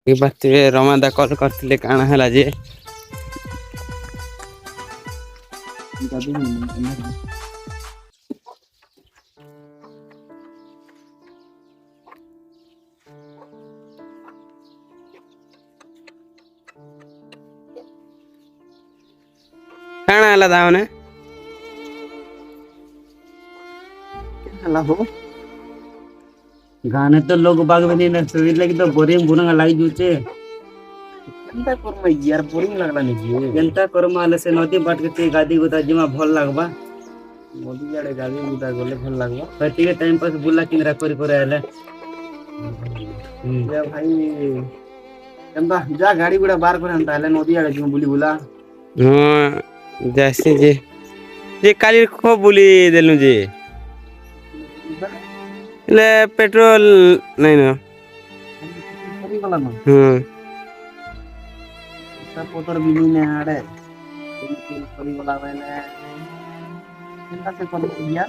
ये बात Ramada call करथिले काना हला जे काना हला दावने हला हो गाने तो लोग बाग में नहीं शरीर लगी तो बोरिंग बुना लाई जुचे केनता करम यार बोरिंग लागला नहीं केनता करमा आले से नदी बाट के गादी गुदा जिमा भल लागबा मोदी जाड़े गाड़ी गुदा गले भल लागबा कति के टाइम पास बुला किंद्रा करी करे आले या भाई केनता जा गाड़ी गुड़ा बार करे अंता आले नदी जाड़े जो बुली बुला हां जैसे जे काली को बुली देलु जे ले पेट्रोल नहीं ना पोतर बिनु ने आड़े करी बोला मैंने चिंता से कर दिया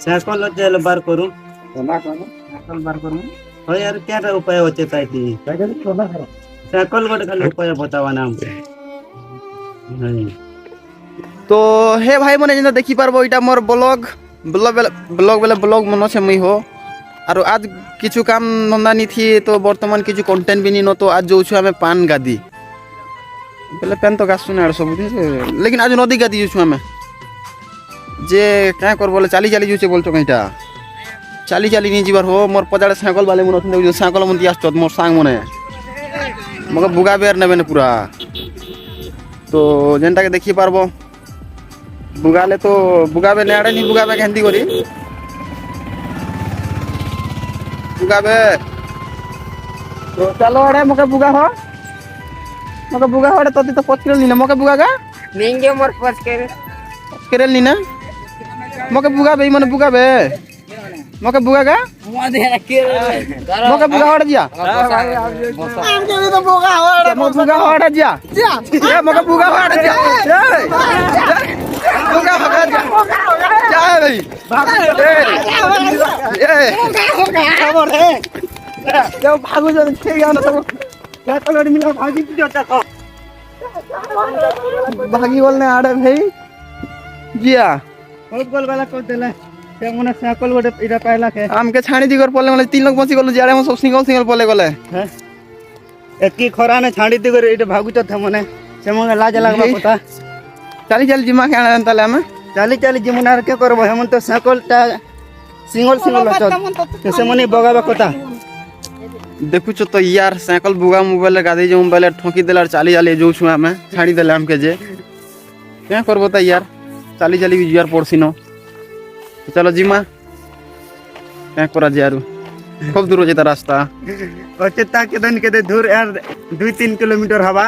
साइकिल चल बार करूं चला करो साइकिल बार करूं हो यार क्या उपाय होचे ताई साइकिल चला करो साइकिल गोटे खाली उपाय बतावा ना हमके तो हे भाई मने जेंता देखि पारबो इटा मोर ब्लॉग मन से मुई हो और आज किछु काम धंधा नहीं थी तो वर्तमान किछु कंटेंट भी नहीं न तो आज जो छु हमें पान गादी पहले पेन तो गासु ना सब लेकिन आज नदी गादी छु हमें जे क्या कर बोले चाली चाली जुचे बोलतो कइटा चाली चाली नहीं जीवार हो मोर पजाड़े साइकिल वाले मन अथन जो साइकिल मन दियास तो मोर सांग मने मगर बुगा बेर नेबे ने पूरा तो जेनटा के देखि पारबो बुगाले तो बुगाबे नेड़े नहीं बुगाबे केंदी करी बुगाबे तो चलो अरे मके बुगा हो तो पचकेल नी ना मके बुगागा नेंगे मोर पचकेल नी ना मके बुगाबे ई माने बुगाबे मके बुगागा मके बुगा हड़ जिया हम के तो बुगा हड़ मके बुगा हड़ जिया ए मके बुगा हड़ जिया बुगा हड़ जिया जा भाई ए खबर है जो भागो जो ठीक है ना सब क्या तो गाड़ी मिला भागी की जोता को भागी बोलने आड़े भाई जिया बहुत गोल वाला कर देले ते मने साइकिल गोटे इरा पाइला के हमके छाणी दिगर पले मतलब तीन लोग बसी गलो जाड़े हम सब सिंगल पले गले हैं एक की खरा ने छाड़ी दिगर इटे भागु तो मने से मने लाज लागबा पता चाली चाली जिमा के आना ताले हम चाली चाली जिमुनार के करबो हम तो साइकिल ता सिंगल लचत से मने बगाबा कता देखु तो यार साइकिल बुगा मोबाइल गादी जो मोबाइल ठोकी देला चाली चाली जो छु हमें छाड़ी देला हमके जे क्या करबो त यार चाली चाली भी यार पड़सिनो तो चलो जिमा क्या करा यार खूब दूर हो जेता रास्ता अचेता के दिन के दूर यार 2-3 किलोमीटर हवा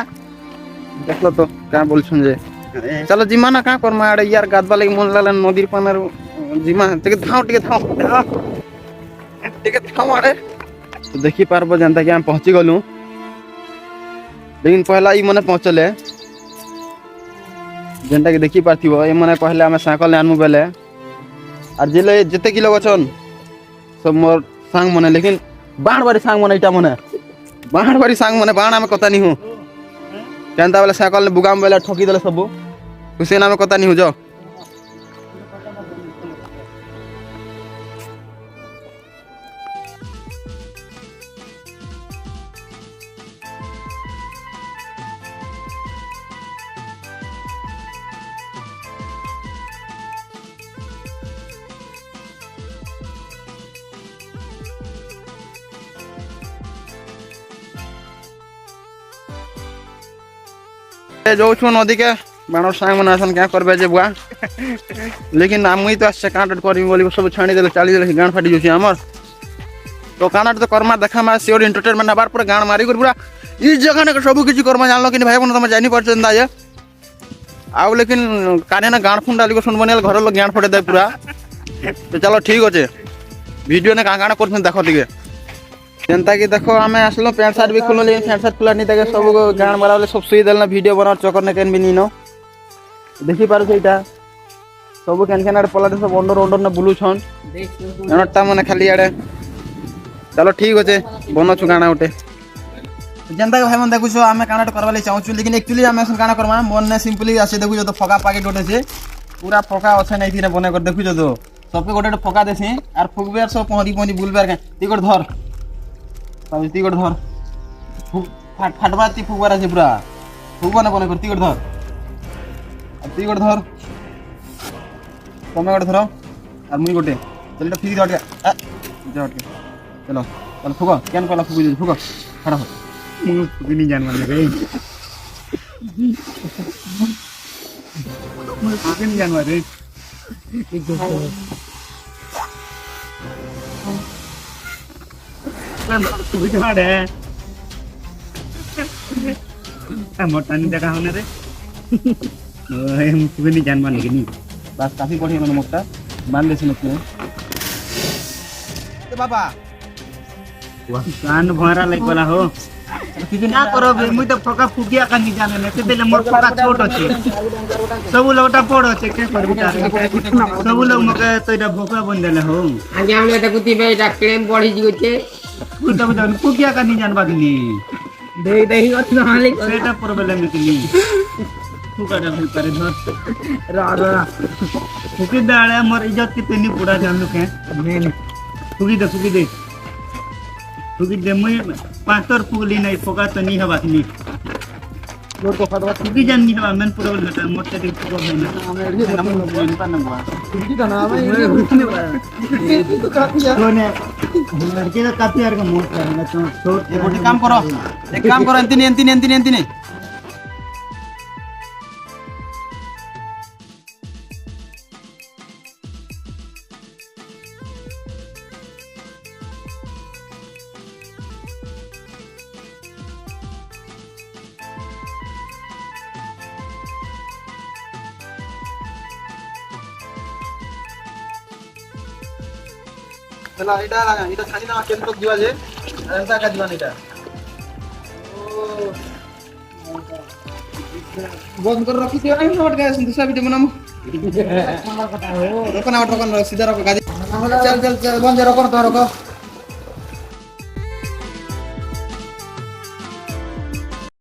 देख लो तो क्या बोल छुन जे चलो जिमा ना का कर माड़े यार गादबा लगे मन लाला नदीर पानार जिमा टिके थाव माड़े तो देखी पारबो जनता कि हम पहुंची गलु लेकिन पहला ई मने पहुंचले जनता के देखी पारथिबो ए मने पहले हम साइकिल आनमु बेले और जिले जते किलो गछन सब मोर सांग मने लेकिन बाण बारी सांग मने इटा मने बाण बारी सांग मने बाण हम कता नहीं हूं जनता वाला साइकिल ने बुगाम बेले ठोकी देले सब हुसैन हम कता नहीं हूं जो जो छु नदी के बाणर सांग मन आसन क्या करबे जे बुआ लेकिन आमुई तो आसे कांट करबी बोली सब छाणी देले चाली देले गाण फाटी जोछि हमर तो कानाट तो कर्मा देखा मा सियोर एंटरटेनमेंट बार पूरा गाण मारी कर पूरा ई जगह ने सब किछि कर्मा जानलो कि भाई बन तुम जानि परछन दा ये आउ लेकिन काने ना गाण फुंड डाली को सुन बनेल घर लोग गाण फटे दे पूरा तो चलो ठीक होचे वीडियो ने काना करछन देखो दिगे जनता की देखो हमें आसलो पैंट शर्ट भी खोलो लेकिन पैंट शर्ट खुला नहीं देखे सब गाण वाला वाले सब सुई देलना वीडियो बनार चक्कर ने केन भी नी नो देखि पारो सेटा सब केन केन पलाटे सब अंडर ने बुलू छन जनता माने खाली आड़े चलो ठीक होचे बनो छु गाना उठे যেনতা ভাই মন দেখুছ আমি কানাটা করবা লাগি চাহুଛୁ लेकिन एक्चुअली আমি এখন কানা করমা মন না সিম্পলি আছে দেখুছ তো ফকা প্যাকেট উঠেছে পুরা ফকা আছে নাই দিনে বনে করে দেখুছ তো সবকে গোটে ফকা দেছি আর ফুকবে আর সব পহরি পহরি বুলবে আর তুই গোট ধর তুই গোট ধর ফাটবা তুই ফুকবার আছে পুরা ফুকবা না বনে করে তুই গোট ধর আর তুই গোট ধর তুমি গোটে ধর আর মুই গোটে চল এটা ফিরি ধর চলো চলো ফুক কেন কলা ফুক ফুক খারাপ ମୁଁ ଫୁକିନି ଜାଣିବାନି ରେ ମୁଁ ଫୁକିନି ଜାଣିବା ରେ मोटानी देखा होने रे फुकिनी जानवा नहीं बस काफी बढ़िया मैंने मोटा मान ले सुनो बाबा कान भरा लग बोला हो क्या करो बे मुई तो फका फुकिया का नहीं जाने से पहले मोर फका छोट अछि सब लोटा पड़ अछि के करबी तारे सब लोग मके तो इटा भोका बन देले हो आगे हम लोग कुती बे इटा क्लेम बढ़ी जियो तो फुकिया का नहीं जानबा कि दे दे ही हाले सेटा प्रॉब्लम निकली फुकाटा भई पारे धर रा रा फुकी दाड़े मोर इज्जत की तनी पूरा जान लो के नहीं फुकी दे मुई पांचर फुगली नहीं फुका तो नहीं हवा कि लोड को फटवा फुकी जान नहीं हवा मन पूरा बेटा मोटे दे फुका है ना हमें एडी हम लोग बोल पाना हुआ ठीक है ना हमें तो काफी यार कोने लड़के का काफी यार का मोट करना तो छोट एक काम करो एंती चला এটা ছানি না কেন তো দিবা যে এন্তা কা দিবা এটা বন্ধ করে রাখি দিও না নট গায় দুসরা ভিডিও বানাম রকনা রকনা সিধা রকো গাদি চল বন্ধ রকো তো রকো